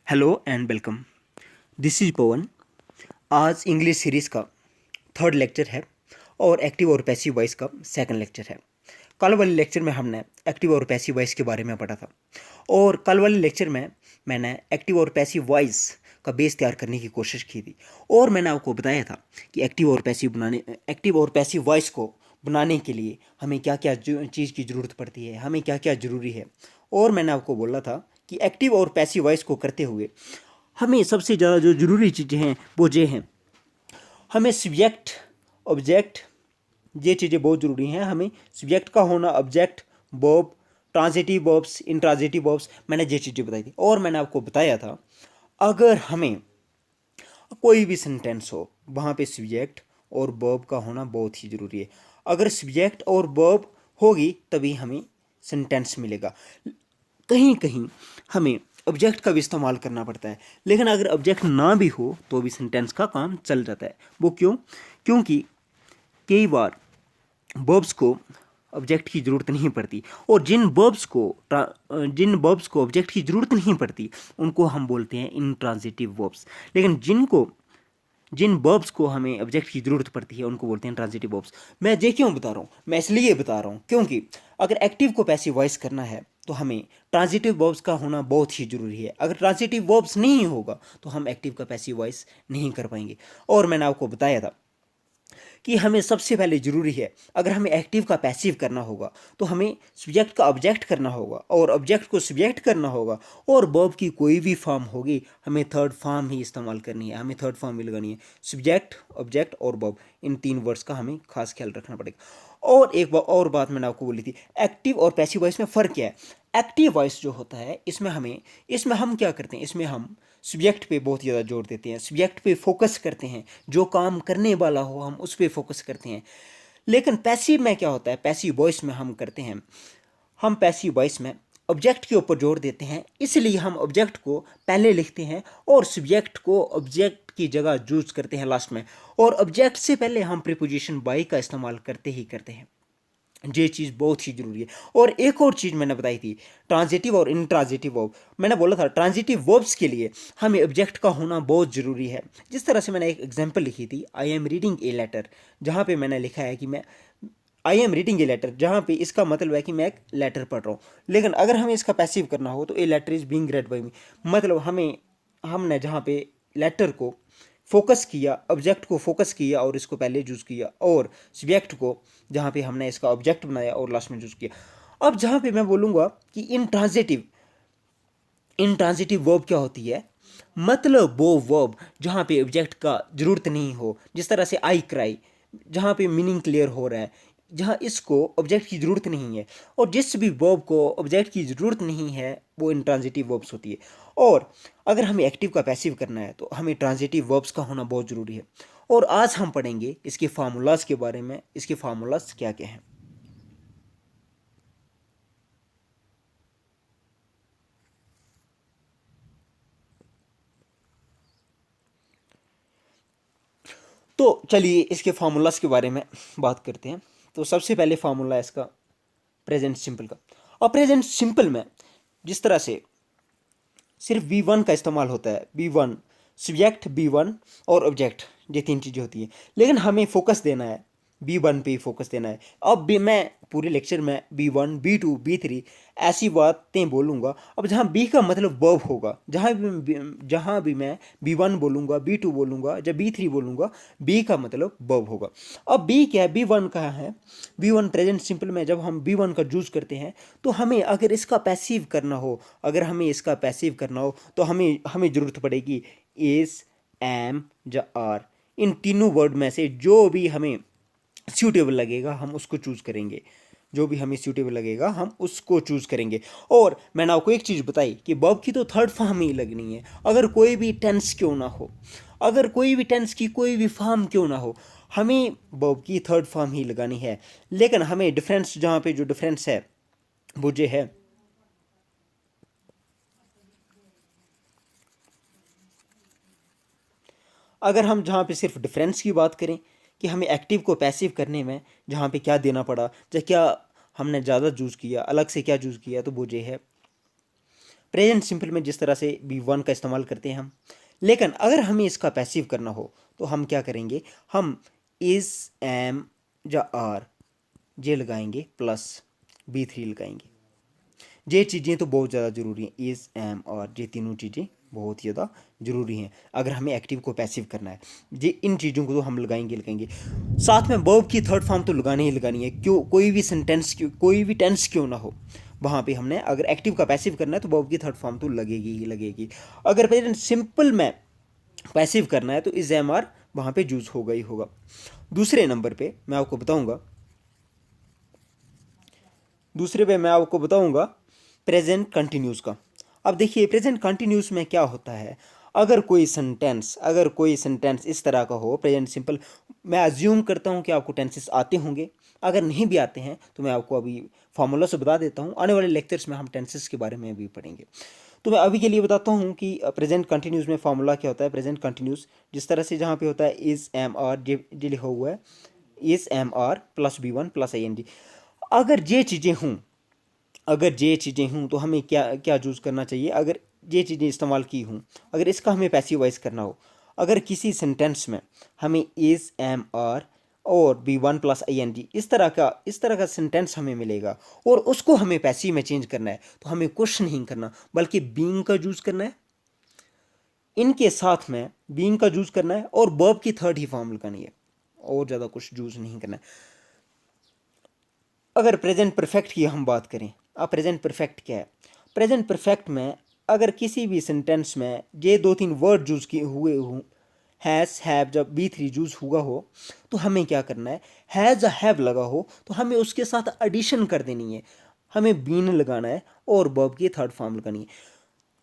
Hello and welcome. This is Pawan. आज English series का third lecture है और एक्टिव और पैसिव वॉइस का सेकंड लेक्चर है। कल वाले लेक्चर में हमने एक्टिव और पैसिव वॉइस के बारे में पढ़ा था और कल वाले लेक्चर में मैंने एक्टिव और पैसिव वॉइस का बेस तैयार करने की कोशिश की थी और मैंने आपको बताया था कि एक्टिव और पैसिव वॉइस को बनाने के लिए हमें क्या क्या चीज़ की ज़रूरत पड़ती है, हमें क्या क्या ज़रूरी है। और मैंने आपको बोला था कि एक्टिव और पैसिव वॉइस को करते हुए हमें सबसे ज़्यादा जो ज़रूरी चीज़ें हैं वो ये हैं। हमें सब्जेक्ट, ऑब्जेक्ट, ये चीज़ें बहुत ज़रूरी हैं। हमें सब्जेक्ट का होना, object, verb, transitive verbs, intransitive verbs, मैंने ये चीज़ें बताई थी। और मैंने आपको बताया था अगर हमें कोई भी सेंटेंस हो वहाँ पे सब्जेक्ट और वर्ब का होना बहुत ही ज़रूरी है। अगर सब्जेक्ट और वर्ब होगी तभी हमें सेंटेंस मिलेगा। कहीं कहीं हमें ऑब्जेक्ट का भी इस्तेमाल करना पड़ता है, लेकिन अगर ऑब्जेक्ट ना भी हो तो भी सेंटेंस का काम चल जाता है। वो क्यों? क्योंकि कई बार वर्ब्स को ऑब्जेक्ट की ज़रूरत नहीं पड़ती और जिन वर्ब्स को ऑब्जेक्ट की ज़रूरत नहीं पड़ती उनको हम बोलते हैं इंट्रांजिटिव वर्ब्स। लेकिन जिन वर्ब्स को हमें ऑब्जेक्ट की ज़रूरत पड़ती है उनको बोलते हैं ट्रांजिटिव वर्ब्स। मैं ये क्यों बता रहा हूँ? मैं इसलिए बता रहा हूँ क्योंकि अगर एक्टिव को पैसिव वॉइस करना है तो हमें ट्रांजिटिव वर्ब्स का होना बहुत ही ज़रूरी है। अगर ट्रांजिटिव वर्ब्स नहीं होगा तो हम एक्टिव का पैसिव वॉइस नहीं कर पाएंगे। और मैंने आपको बताया था कि हमें सबसे पहले ज़रूरी है, अगर हमें एक्टिव का पैसिव करना होगा तो हमें सब्जेक्ट का ऑब्जेक्ट करना होगा और ऑब्जेक्ट को सब्जेक्ट करना होगा और वर्ब की कोई भी फॉर्म होगी हमें थर्ड फॉर्म ही इस्तेमाल करनी है, हमें थर्ड फॉर्म ही लगानी है। सब्जेक्ट, ऑब्जेक्ट और वर्ब, इन तीन वर्ड्स का हमें खास ख्याल रखना पड़ेगा। और एक और बात मैंने आपको बोली थी, एक्टिव और पैसिव वॉइस में फ़र्क क्या है। एक्टिव वॉइस जो होता है इसमें हम क्या करते हैं, इसमें हम सब्जेक्ट पे बहुत ज़्यादा जोर देते हैं, सब्जेक्ट पे फोकस करते हैं, जो काम करने वाला हो हम उस पर फोकस करते हैं। लेकिन पैसिव में क्या होता है, पैसिव वॉइस में हम पैसिव वॉइस में ऑब्जेक्ट के ऊपर जोर देते हैं, इसलिए हम ऑब्जेक्ट को पहले लिखते हैं और सब्जेक्ट को ऑब्जेक्ट की जगह यूज करते हैं लास्ट में, और ऑब्जेक्ट से पहले हम प्रीपोजिशन बाय का इस्तेमाल करते ही करते हैं। ये चीज़ बहुत ही ज़रूरी है। और एक और चीज़ मैंने बताई थी, ट्रांजिटिव और इंट्रांजिटिव वर्ब। मैंने बोला था ट्रांजिटिव वर्ब्स के लिए हमें ऑब्जेक्ट का होना बहुत ज़रूरी है। जिस तरह से मैंने एक एग्जांपल लिखी थी, I am reading a letter, जहाँ पे मैंने लिखा है कि मैं I am reading a letter, जहाँ पे इसका मतलब है कि मैं एक लेटर पढ़ रहा हूँ। लेकिन अगर हमें इसका पैसिव करना हो तो a letter is being read by me, मतलब हमने जहाँ पे लेटर को फोकस किया, ऑब्जेक्ट को फोकस किया और इसको पहले यूज़ किया, और सब्जेक्ट को जहाँ पे हमने इसका ऑब्जेक्ट बनाया और लास्ट में यूज़ किया। अब जहाँ पे मैं बोलूँगा कि इंट्रांजिटिव वर्ब क्या होती है, मतलब वो वर्ब जहाँ पे ऑब्जेक्ट का ज़रूरत नहीं हो। जिस तरह से आई क्राई, जहाँ पे मीनिंग क्लियर हो रहा है, जहाँ इसको ऑब्जेक्ट की ज़रूरत नहीं है, और जिस भी वर्ब को ऑब्जेक्ट की ज़रूरत नहीं है वो इंट्रांजिटिव वर्ब्स होती है। और अगर हमें एक्टिव का पैसिव करना है तो हमें ट्रांजिटिव वर्ब्स का होना बहुत ज़रूरी है। और आज हम पढ़ेंगे इसके फार्मूलाज के बारे में, इसके फार्मूलाज क्या क्या हैं। तो चलिए इसके फार्मूलाज के बारे में बात करते हैं। तो सबसे पहले फार्मूला है इसका प्रेजेंट सिंपल का। और प्रेजेंट सिंपल में जिस तरह से सिर्फ V1 का इस्तेमाल होता है, V1 सब्जेक्ट, V1 और ऑब्जेक्ट, ये तीन चीज़ें होती हैं, लेकिन हमें फोकस देना है B1 पे ही फोकस देना है। अब भी मैं पूरे लेक्चर में B1, B2, B3 ऐसी बातें बोलूँगा। अब जहाँ B का मतलब वर्ब होगा, जहाँ भी मैं B1 बोलूँगा, B2 बोलूँगा, जब B3 बोलूँगा, B का मतलब वर्ब होगा। अब B क्या है, B1 कहाँ है, B1 प्रेजेंट सिंपल में जब हम B1 का यूज़ करते हैं तो हमें अगर इसका पैसिव करना हो, तो हमें हमें ज़रूरत पड़ेगी इज, एम या आर, इन तीनों वर्ड में से जो भी हमें सूटेबल लगेगा हम उसको चूज़ करेंगे, और मैंने आपको एक चीज़ बताई कि वर्ब की तो थर्ड फॉर्म ही लगनी है। अगर कोई भी टेंस क्यों ना हो, अगर कोई भी टेंस की कोई भी फॉर्म क्यों ना हो, हमें वर्ब की थर्ड फॉर्म ही लगानी है। लेकिन हमें डिफरेंस, जहाँ पे जो डिफरेंस है वो ये है, अगर हम जहाँ पे सिर्फ डिफरेंस की बात करें कि हमें एक्टिव को पैसिव करने में जहाँ पे क्या देना पड़ा, या क्या हमने ज़्यादा चूज़ किया, अलग से क्या चूज़ किया, तो वो ये है प्रेजेंट सिंपल में जिस तरह से बी वन का इस्तेमाल करते हैं हम, लेकिन अगर हमें इसका पैसिव करना हो तो हम क्या करेंगे, हम इज एम या आर जे लगाएंगे प्लस बी3 लगाएंगे। ये चीज़ें तो बहुत ज़्यादा ज़रूरी हैं, इज एम और ये तीनों चीज़ें बहुत ज़्यादा ज़रूरी हैं अगर हमें एक्टिव को पैसिव करना है। ये इन चीज़ों को तो हम लगाएंगे। साथ में वर्ब की थर्ड फॉर्म तो लगानी ही लगानी है, क्यों, कोई भी सेंटेंस क्यों, कोई भी टेंस क्यों ना हो, वहाँ पे हमने अगर एक्टिव का पैसिव करना है तो वर्ब की थर्ड फॉर्म तो लगेगी ही लगेगी। अगर प्रेजेंट सिंपल में पैसिव करना है तो इज एम आर वहाँ पे यूज होगा ही होगा। दूसरे नंबर पे मैं आपको बताऊंगा प्रेजेंट कंटिन्यूस का। अब देखिए प्रेजेंट कंटिन्यूस में क्या होता है, अगर कोई सेंटेंस इस तरह का हो प्रेजेंट सिंपल, मैं अज्यूम करता हूँ कि आपको टेंसेस आते होंगे, अगर नहीं भी आते हैं तो मैं आपको अभी फार्मूला से बता देता हूँ, आने वाले लेक्चर्स में हम टेंसेस के बारे में भी पढ़ेंगे। तो मैं अभी के लिए बताता हूँ कि प्रेजेंट कंटिन्यूस में फार्मूला क्या होता है। प्रेजेंट कंटिन्यूस जिस तरह से जहाँ पे होता है इज एम आर, जे लिखा हुआ है is am are plus V one plus I N G. अगर ये चीज़ें हूँ तो हमें क्या क्या यूज़ करना चाहिए, अगर ये चीज़ें इस्तेमाल की हूँ, अगर इसका हमें पैसिव वॉइस करना हो, अगर किसी सेंटेंस में हमें इज एम आर और V one plus I N G इस तरह का सेंटेंस हमें मिलेगा और उसको हमें पैसिव में चेंज करना है, तो हमें कुछ नहीं करना बल्कि बीइंग का यूज़ करना है, इनके साथ में बीइंग का यूज़ करना है और वर्ब की थर्ड ही फॉर्म लगानी है, और ज़्यादा कुछ यूज़ नहीं करना है। अगर प्रेजेंट परफेक्ट की हम बात करें, अब प्रेजेंट परफेक्ट क्या है, प्रेजेंट परफेक्ट में अगर किसी भी सेंटेंस में ये दो तीन वर्ड यूज़ किए हुए हों, हैज़ हैव, जब बी3 यूज़ हुआ हो तो हमें क्या करना है, हैज़ हैव लगा हो तो हमें उसके साथ एडिशन कर देनी है, हमें बीन लगाना है और वर्ब की थर्ड फॉर्म लगानी है।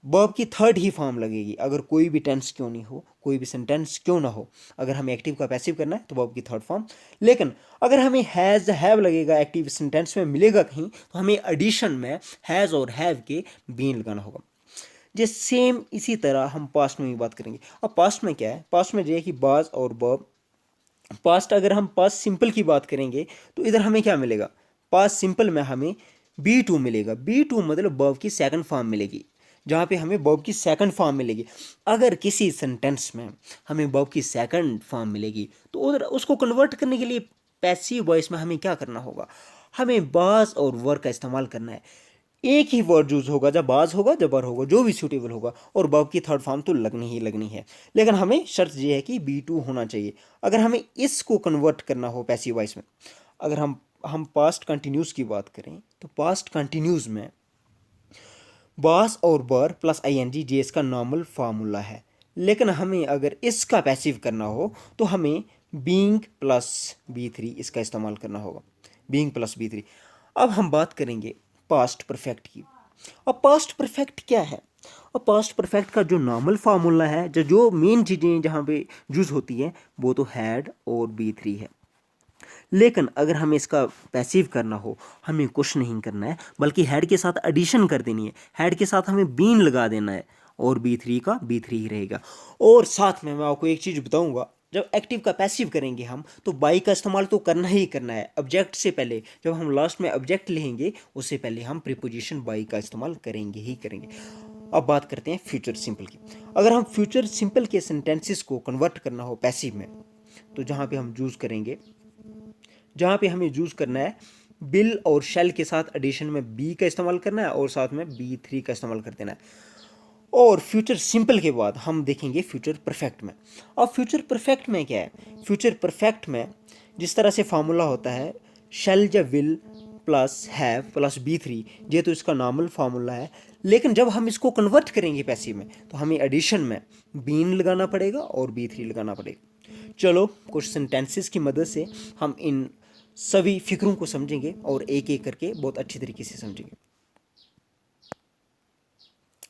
वर्ब की थर्ड ही फॉर्म लगेगी, अगर कोई भी टेंस क्यों नहीं हो, कोई भी सेंटेंस क्यों ना हो, अगर हमें एक्टिव का पैसिव करना है तो वर्ब की थर्ड फॉर्म। लेकिन अगर हमें हैज़ हैव लगेगा एक्टिव सेंटेंस में मिलेगा कहीं, तो हमें एडिशन में हैज़ और हैव के बीन लगाना होगा। जे सेम इसी तरह हम पास्ट में भी बात करेंगे। अब पास्ट में क्या है, पास्ट में जो है कि बाज और वर्ब, पास्ट अगर हम पास्ट सिंपल की बात करेंगे तो इधर हमें क्या मिलेगा, पास्ट सिंपल में हमें बी2 मिलेगा, बी2 मतलब वर्ब की सेकंड फॉर्म मिलेगी, जहाँ पे हमें वर्ब की सेकंड फॉर्म मिलेगी। अगर किसी सेंटेंस में हमें वर्ब की सेकंड फॉर्म मिलेगी तो उधर उसको कन्वर्ट करने के लिए पैसिव वॉइस में हमें क्या करना होगा, हमें बाज और वर का इस्तेमाल करना है। एक ही वर्ड यूज होगा, जब बाज होगा जब वर होगा, जो भी सूटेबल होगा, और वर्ब की थर्ड फॉर्म तो लगनी ही लगनी है। लेकिन हमें शर्त यह है कि बी2 होना चाहिए। अगर हमें इसको कन्वर्ट करना हो पैसिव वॉइस में, अगर हम पास्ट कंटिन्यूस की बात करें तो पास्ट कंटिन्यूस में बास और बर प्लस आई एन जी जे इसका नॉर्मल फार्मूला है, लेकिन हमें अगर इसका पैसिव करना हो तो हमें बीइंग प्लस बी3 इसका इस्तेमाल करना होगा, बीइंग प्लस बी3। अब हम बात करेंगे पास्ट परफेक्ट की। अब पास्ट परफेक्ट क्या है, और पास्ट परफेक्ट का जो नॉर्मल फार्मूला है, जो मेन चीज़ें जहाँ पे यूज़ होती हैं वो तो हैड और बी3 है। लेकिन अगर हमें इसका पैसिव करना हो, हमें कुछ नहीं करना है बल्कि हेड के साथ एडिशन कर देनी है, हेड के साथ हमें बीन लगा देना है और बी3 का बी3 ही रहेगा। और साथ में मैं आपको एक चीज़ बताऊंगा, जब एक्टिव का पैसिव करेंगे हम तो बाई का इस्तेमाल तो करना ही करना है। ऑब्जेक्ट से पहले, जब हम लास्ट में ऑब्जेक्ट लिखेंगे उससे पहले हम प्रीपोजिशन बाई का इस्तेमाल करेंगे ही करेंगे। अब बात करते हैं फ्यूचर सिंपल की। अगर हम फ्यूचर सिंपल के सेंटेंसेस को कन्वर्ट करना हो पैसिव में, तो जहाँ पे हम यूज़ करेंगे, जहाँ पे हमें यूज़ करना है बिल और शेल के साथ एडिशन में बी का इस्तेमाल करना है और साथ में बी3 का इस्तेमाल कर देना है। और फ्यूचर सिंपल के बाद हम देखेंगे फ्यूचर परफेक्ट में। अब फ्यूचर परफेक्ट में क्या है, फ्यूचर परफेक्ट में जिस तरह से फार्मूला होता है शेल या will plus have plus B3, ये तो इसका नॉर्मल फार्मूला है। लेकिन जब हम इसको कन्वर्ट करेंगे पैसिव में तो हमें एडिशन में बीन लगाना पड़ेगा और बी3 लगाना पड़ेगा। चलो कुछ सेंटेंसेस की मदद से हम इन सभी फिक्रों को समझेंगे और एक एक करके बहुत अच्छी तरीके से समझेंगे।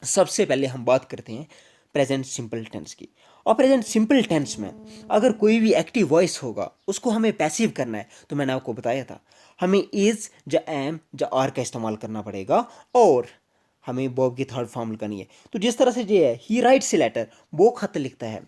सबसे पहले हम बात करते हैं प्रेजेंट सिंपल टेंस की। और प्रेजेंट सिंपल टेंस में अगर कोई भी एक्टिव वॉइस होगा उसको हमें पैसिव करना है, तो मैंने आपको बताया था हमें इज या एम या आर का इस्तेमाल करना पड़ेगा और हमें वर्ब की थर्ड फॉर्म लगानी है। तो जिस तरह से ये है ही राइट्स ए लेटर, वो खत लिखता है,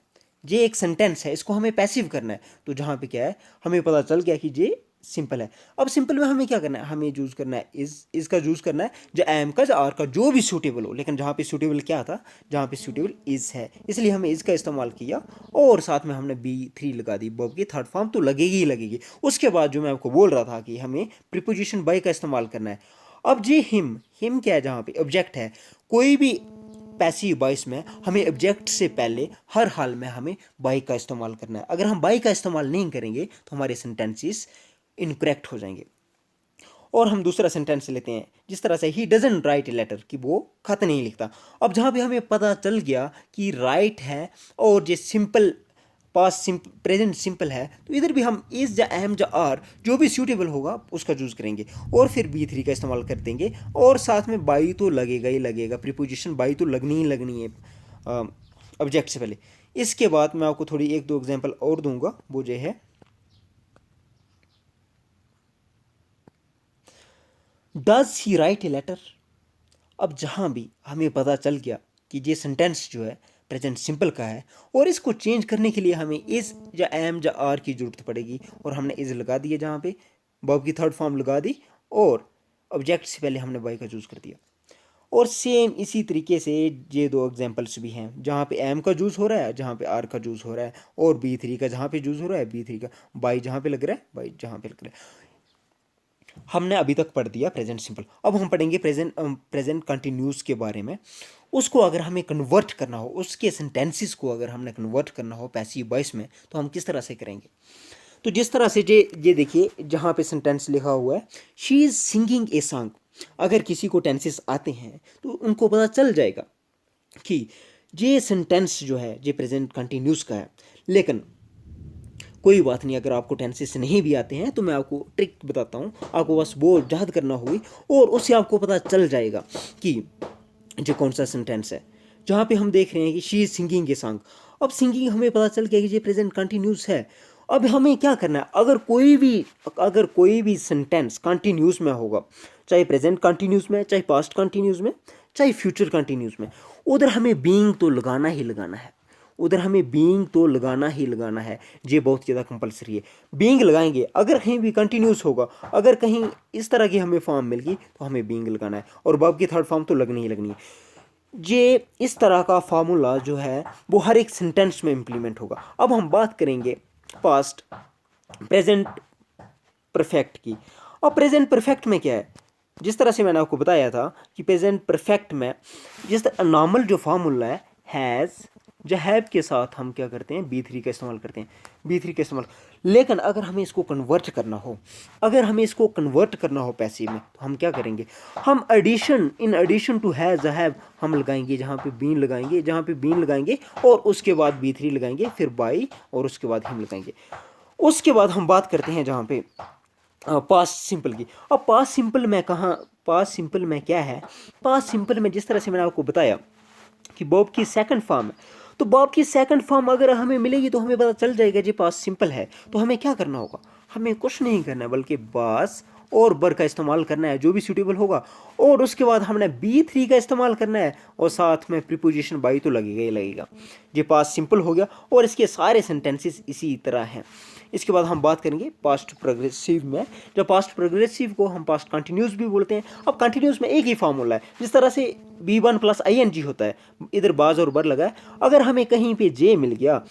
ये एक सेंटेंस है, इसको हमें पैसिव करना है। तो जहाँ पे क्या है, हमें पता चल गया कि ये सिंपल है। अब सिंपल में हमें क्या करना है, हमें यूज़ करना है इज का यूज़ करना है, जो एम का जो आर का जो भी सूटेबल हो, लेकिन जहाँ पे सूटेबल क्या था, जहाँ पे सूटेबल इज है, इसलिए हमें इज का इस्तेमाल किया और साथ में हमने B3 लगा दी। वर्ब की थर्ड फॉर्म तो लगेगी ही लगेगी। उसके बाद जो मैं आपको बोल रहा था कि हमें प्रीपोजिशन बाय का इस्तेमाल करना है। अब जी हिम क्या है, जहाँ पे ऑब्जेक्ट है, कोई भी पैसिव वॉइस में हमें ऑब्जेक्ट से पहले हर हाल में हमें बाई का इस्तेमाल करना है। अगर हम बाई का इस्तेमाल नहीं करेंगे तो हमारे सेंटेंसेस इनकरेक्ट हो जाएंगे। और हम दूसरा सेंटेंस लेते हैं, जिस तरह से he doesn't write a letter, कि वो खत नहीं लिखता। अब जहाँ पे हमें पता चल गया कि राइट है और जो simple past simple present simple है, तो इधर भी हम इज या एम या आर जो भी सूटेबल होगा उसका चूज करेंगे और फिर B3 का इस्तेमाल कर देंगे और साथ में बाई तो लगेगा ही लगेगा, प्रीपोजिशन बाई तो लगनी ही लगनी है ऑब्जेक्ट से पहले। इसके बाद मैं आपको थोड़ी एक दो एग्जांपल और दूंगा, वो जो है does he write a letter. अब जहाँ भी हमें पता चल गया कि ये सेंटेंस जो है प्रेजेंट सिंपल का है और इसको चेंज करने के लिए हमें इज या एम या आर की जरूरत पड़ेगी, और हमने इज लगा दिया, जहाँ पे वर्ब की थर्ड फॉर्म लगा दी और ऑब्जेक्ट से पहले हमने बाई का चूज कर दिया। और सेम इसी तरीके से ये दो एग्जांपल्स भी हैं, जहाँ पे एम का यूज़ हो रहा है, जहाँ पे आर का यूज़ हो रहा है, और B3 का जहाँ पे यूज़ हो रहा है, B3 का बाई जहाँ पे लग रहा है, बाई जहाँ पे लग रहा है। हमने अभी तक पढ़ दिया प्रेजेंट सिंपल। अब हम पढ़ेंगे प्रेजेंट कंटिन्यूस के बारे में। उसको अगर हमें कन्वर्ट करना हो, उसके सेंटेंसेस को अगर हमने कन्वर्ट करना हो पैसिव वॉइस में, तो हम किस तरह से करेंगे। तो जिस तरह से ये देखिए, जहाँ पे सेंटेंस लिखा हुआ है she is singing a song, अगर किसी को टेंसेस आते हैं तो उनको पता चल जाएगा कि ये सेंटेंस जो है ये प्रेजेंट कंटिन्यूस का है। लेकिन कोई बात नहीं, अगर आपको टेंसेस नहीं भी आते हैं तो मैं आपको ट्रिक बताता हूँ, आपको बस वो याद करना होगी और उससे आपको पता चल जाएगा कि ये कौन सा सेंटेंस है। जहाँ पे हम देख रहे हैं कि she is singing a song, अब सिंगिंग हमें पता चल गया कि ये प्रेजेंट कंटिन्यूस है। अब हमें क्या करना है, अगर कोई भी सेंटेंस कंटिन्यूस में होगा, चाहे प्रेजेंट कंटिन्यूस में, चाहे पास्ट कंटिन्यूस में, चाहे फ्यूचर कंटिन्यूस में, उधर हमें बीइंग तो लगाना ही लगाना है, उधर हमें बीइंग तो लगाना ही लगाना है। ये बहुत ज़्यादा कंपलसरी है, बीइंग लगाएंगे। अगर कहीं भी कंटिन्यूस होगा, अगर कहीं इस तरह की हमें फॉर्म मिल गई तो हमें बीइंग लगाना है, और वर्ब की थर्ड फॉर्म तो लगनी ही लगनी है। ये इस तरह का फार्मूला जो है वो हर एक सेंटेंस में इम्प्लीमेंट होगा। अब हम बात करेंगे पास्ट प्रेजेंट परफेक्ट की। और प्रेजेंट परफेक्ट में क्या है, जिस तरह से मैंने आपको बताया था कि प्रेजेंट परफेक्ट में जिस तरह नॉर्मल जो फार्मूला है हैज़, जो हैव के साथ हम क्या करते हैं, B3 का इस्तेमाल करते हैं, B3 का इस्तेमाल। लेकिन अगर हमें इसको कन्वर्ट करना हो, अगर हमें इसको कन्वर्ट करना हो पैसिव में, तो हम क्या करेंगे, हम addition in addition to has have हम लगाएंगे, जहाँ पे बीन लगाएंगे, जहाँ पे बीन लगाएंगे और उसके बाद B3 लगाएंगे, फिर बाई और उसके बाद हम लगाएंगे। उसके बाद हम बात करते हैं जहाँ पे पास्ट सिंपल की। अब पास्ट सिंपल में कहाँ, पास्ट सिंपल में क्या है, पास्ट सिंपल में जिस तरह से मैंने आपको बताया कि बॉब की सेकंड फॉर्म है, तो बॉब की सेकंड फॉर्म अगर हमें मिलेगी तो हमें पता चल जाएगा जी पास्ट सिंपल है। तो हमें क्या करना होगा, हमें कुछ नहीं करना है, बल्कि बास और बर का इस्तेमाल करना है जो भी सूटेबल होगा, और उसके बाद हमने B3 का इस्तेमाल करना है, और साथ में प्रीपोजिशन बाई तो लगेगा ही लगेगा। ये पास्ट सिंपल हो गया और इसके सारे सेंटेंसेस इसी तरह हैं। इसके बाद हम बात करेंगे पास्ट प्रोग्रेसिव में। जब पास्ट प्रोग्रेसिव को हम पास्ट कंटिन्यूस भी बोलते हैं। अब कंटिन्यूस में एक ही फार्मूला है, जिस तरह से B1 + ing होता है, इधर बाज और बर लगा है। अगर हमें कहीं पे जे मिल गया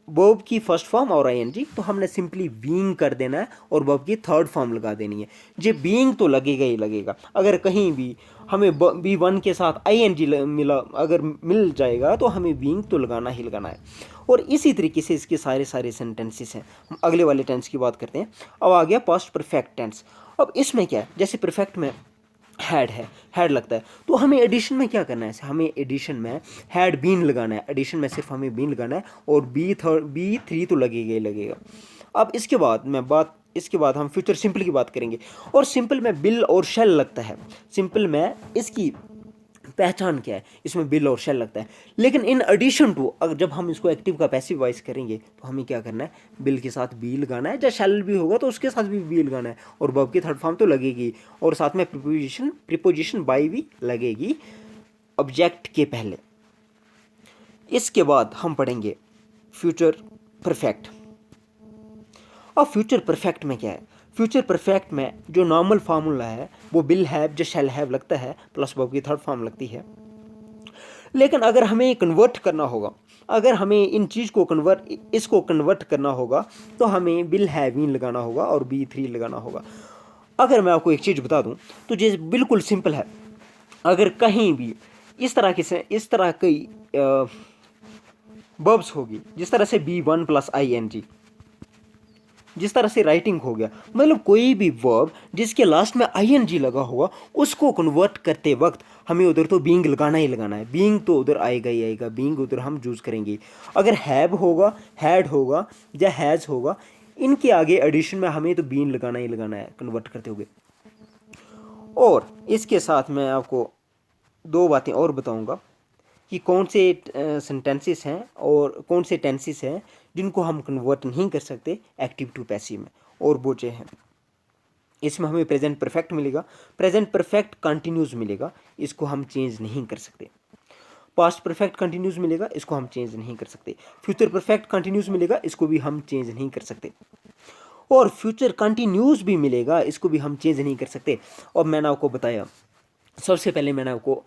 वर्ब की फर्स्ट फॉर्म और ing, तो हमने सिंपली बीइंग कर देना है और वर्ब की थर्ड फॉर्म लगा देनी है। ये बीइंग तो लगेगा ही लगेगा। अगर कहीं भी हमें B1 के साथ ing मिला, अगर मिल जाएगा तो हमें बीइंग तो लगाना ही लगाना है। और इसी तरीके से इसके सारे सेंटेंसेस हैं। हम अगले वाले टेंस की बात करते हैं। अब आ गया पास्ट परफेक्ट टेंस। अब इसमें क्या है, जैसे परफेक्ट में हैड है, हैड लगता है, तो हमें एडिशन में क्या करना है, हमें एडिशन में हैड बीन लगाना है। एडिशन में सिर्फ हमें बीन लगाना है और B3 तो लगेगा ही लगेगा। अब इसके बाद हम फ्यूचर सिंपल की बात करेंगे। और सिंपल में बिल और शेल लगता है। सिंपल में इसकी पहचान क्या है, इसमें बिल और शेल लगता है। लेकिन इन एडिशन टू, अगर जब हम इसको एक्टिव का पैसिव वॉइस करेंगे तो हमें क्या करना है, बिल के साथ बी लगाना है। जब शेल भी होगा तो उसके साथ भी बी लगाना है, और वर्ब की थर्ड फॉर्म तो लगेगी, और साथ में प्रीपोजिशन बाई भी लगेगी ऑब्जेक्ट के पहले। इसके बाद हम पढ़ेंगे फ्यूचर परफेक्ट। अब फ्यूचर परफेक्ट में क्या है? फ्यूचर परफेक्ट में जो नॉर्मल फार्मूला है वो विल हैव जो शैल हैव लगता है प्लस वर्ब की थर्ड फॉर्म लगती है। लेकिन अगर हमें कन्वर्ट करना होगा, अगर हमें इन चीज़ को इसको कन्वर्ट करना होगा तो हमें विल हैव इन लगाना होगा और बी थ्री लगाना होगा। अगर मैं आपको एक चीज़ बता दूं तो ये बिल्कुल सिंपल है। अगर कहीं भी इस तरह की वर्ब्स होगी, जिस तरह से B1 प्लस ING, जिस तरह से राइटिंग हो गया, मतलब कोई भी वर्ब जिसके लास्ट में ING लगा हुआ उसको कन्वर्ट करते वक्त हमें उधर तो बीइंग लगाना ही लगाना है। बीइंग तो उधर आएगा ही आएगा, बीइंग उधर हम यूज़ करेंगे। अगर हैव होगा, हैड होगा या हैज़ होगा, इनके आगे एडिशन में हमें तो बीइंग लगाना ही लगाना है कन्वर्ट करते हुए। और इसके साथ मैं आपको दो बातें और बताऊंगा कि कौन से सेंटेंसेस हैं और कौन से टेंसेस हैं जिनको हम कन्वर्ट नहीं कर सकते एक्टिव टू पैसिव में, और वो जो हैं इसमें हमें प्रेजेंट परफेक्ट मिलेगा, प्रेजेंट परफेक्ट कंटिन्यूस मिलेगा, इसको हम चेंज नहीं कर सकते। पास्ट परफेक्ट कंटिन्यूस मिलेगा, इसको हम चेंज नहीं कर सकते। फ्यूचर परफेक्ट कंटिन्यूस मिलेगा, इसको भी हम चेंज नहीं कर सकते। और फ्यूचर कंटिन्यूस भी मिलेगा, इसको भी हम चेंज नहीं कर सकते। और मैंने आपको बताया, सबसे पहले मैंने आपको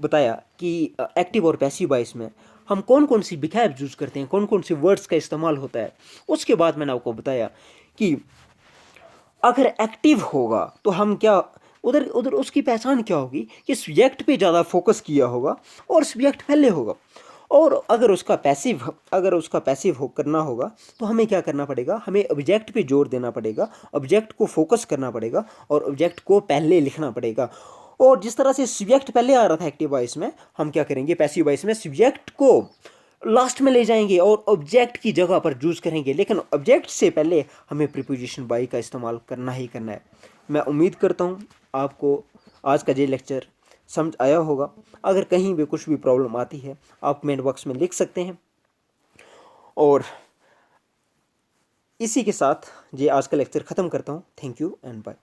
बताया कि एक्टिव और पैसिव वॉइस में हम कौन कौन सी विकैब यूज़ करते हैं, कौन कौन से वर्ड्स का इस्तेमाल होता है। उसके बाद मैंने आपको बताया कि अगर एक्टिव होगा तो हम क्या उधर उधर उसकी पहचान क्या होगी कि सब्जेक्ट पे ज़्यादा फोकस किया होगा और सब्जेक्ट पहले होगा। और अगर उसका पैसिव हो करना होगा तो हमें क्या करना पड़ेगा, हमें ऑब्जेक्ट पे जोर देना पड़ेगा, ऑब्जेक्ट को फोकस करना पड़ेगा और ऑब्जेक्ट को पहले लिखना पड़ेगा। और जिस तरह से सब्जेक्ट पहले आ रहा था एक्टिव वॉइस में, हम क्या करेंगे पैसिव वॉइस में सब्जेक्ट को लास्ट में ले जाएंगे और ऑब्जेक्ट की जगह पर यूज़ करेंगे, लेकिन ऑब्जेक्ट से पहले हमें प्रीपोजिशन बाई का इस्तेमाल करना ही करना है। मैं उम्मीद करता हूँ आपको आज का ये लेक्चर समझ आया होगा। अगर कहीं भी कुछ भी प्रॉब्लम आती है आप कमेंट बॉक्स में लिख सकते हैं। और इसी के साथ ये आज का लेक्चर ख़त्म करता हूँ। Thank you and bye.